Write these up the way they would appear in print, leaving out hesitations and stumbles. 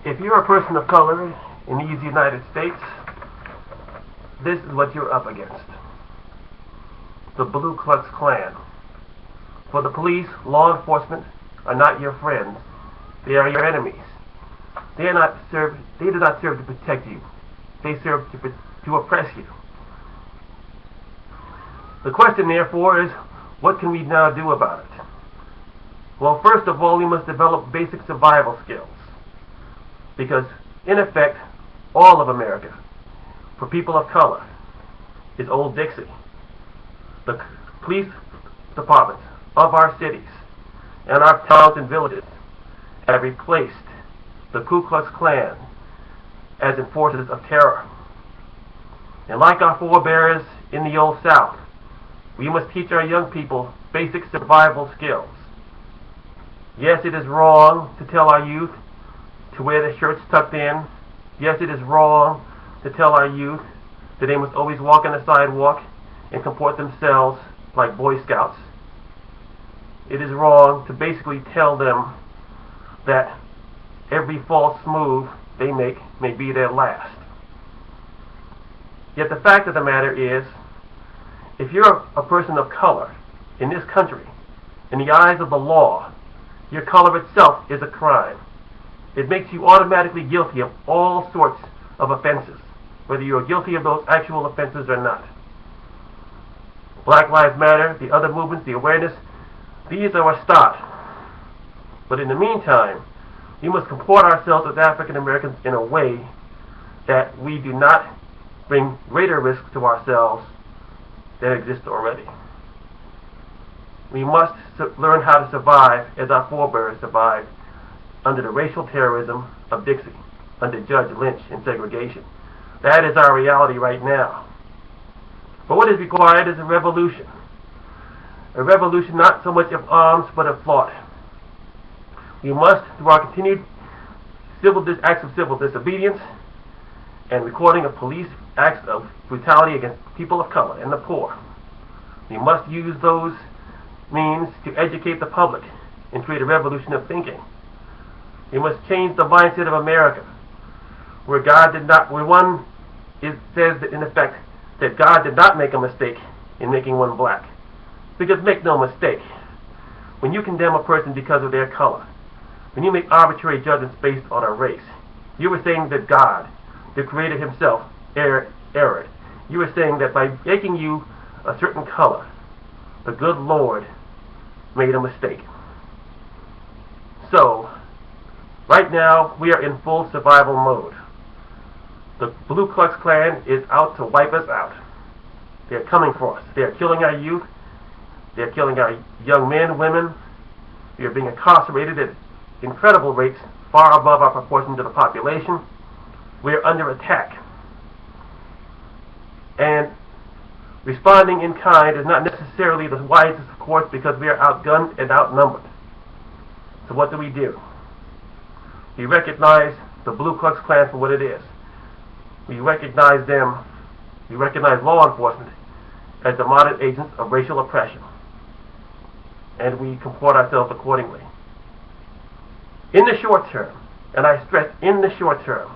If you're a person of color in these United States, this is what you're up against. The Ku Klux Klan. For the police, law enforcement are not your friends. They are your enemies. They do not serve to protect you. They serve to oppress you. The question, therefore, is what can we now do about it? Well, first of all, we must develop basic survival skills. Because, in effect, all of America, for people of color, is Old Dixie. The police departments of our cities and our towns and villages have replaced the Ku Klux Klan as enforcers of terror. And like our forebears in the Old South, we must teach our young people basic survival skills. Yes, it is wrong to tell our youth to wear their shirts tucked in. Yes, it is wrong to tell our youth that they must always walk on the sidewalk and comport themselves like Boy Scouts. It is wrong to basically tell them that every false move they make may be their last. Yet the fact of the matter is, if you're a person of color in this country, in the eyes of the law, your color itself is a crime. It makes you automatically guilty of all sorts of offenses, whether you are guilty of those actual offenses or not. Black Lives Matter, the other movements, the awareness, these are a start. But in the meantime, we must comport ourselves as African Americans in a way that we do not bring greater risk to ourselves than exists already. We must learn how to survive as our forebears survived under the racial terrorism of Dixie, under Judge Lynch and segregation. That is our reality right now. But what is required is a revolution. A revolution not so much of arms, but of thought. We must, through our continued acts of civil disobedience and recording of police acts of brutality against people of color and the poor, we must use those means to educate the public and create a revolution of thinking. We must change the mindset of America, where one says that in effect that God did not make a mistake in making one black. Because make no mistake, when you condemn a person because of their color, when you make arbitrary judgments based on a race, you are saying that God, the Creator Himself, erred. You are saying that by making you a certain color, the good Lord made a mistake. So, right now, we are in full survival mode. The Ku Klux Klan is out to wipe us out. They are coming for us. They are killing our youth. They are killing our young men, women. We are being incarcerated at incredible rates, far above our proportion to the population. We are under attack. And responding in kind is not necessarily the wisest course because we are outgunned and outnumbered. So what do? We recognize the Ku Klux Klan for what it is. We recognize law enforcement as the modern agents of racial oppression. And we comport ourselves accordingly. In the short term, and I stress in the short term,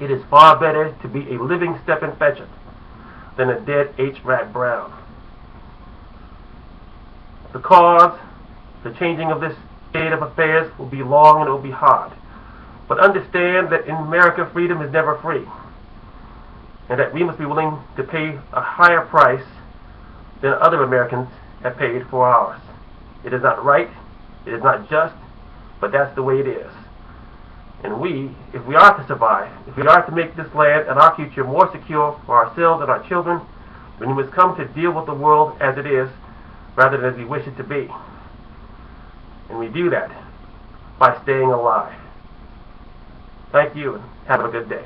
it is far better to be a living Stephen Fetchit than a dead H. Rat Brown. The cause, the changing of this state of affairs will be long and it will be hard. But understand that in America, freedom is never free. And that we must be willing to pay a higher price than other Americans have paid for ours. It is not right, it is not just, but that's the way it is. And if we are to survive, if we are to make this land and our future more secure for ourselves and our children, then we must come to deal with the world as it is, rather than as we wish it to be. And we do that by staying alive. Thank you, and have a good day.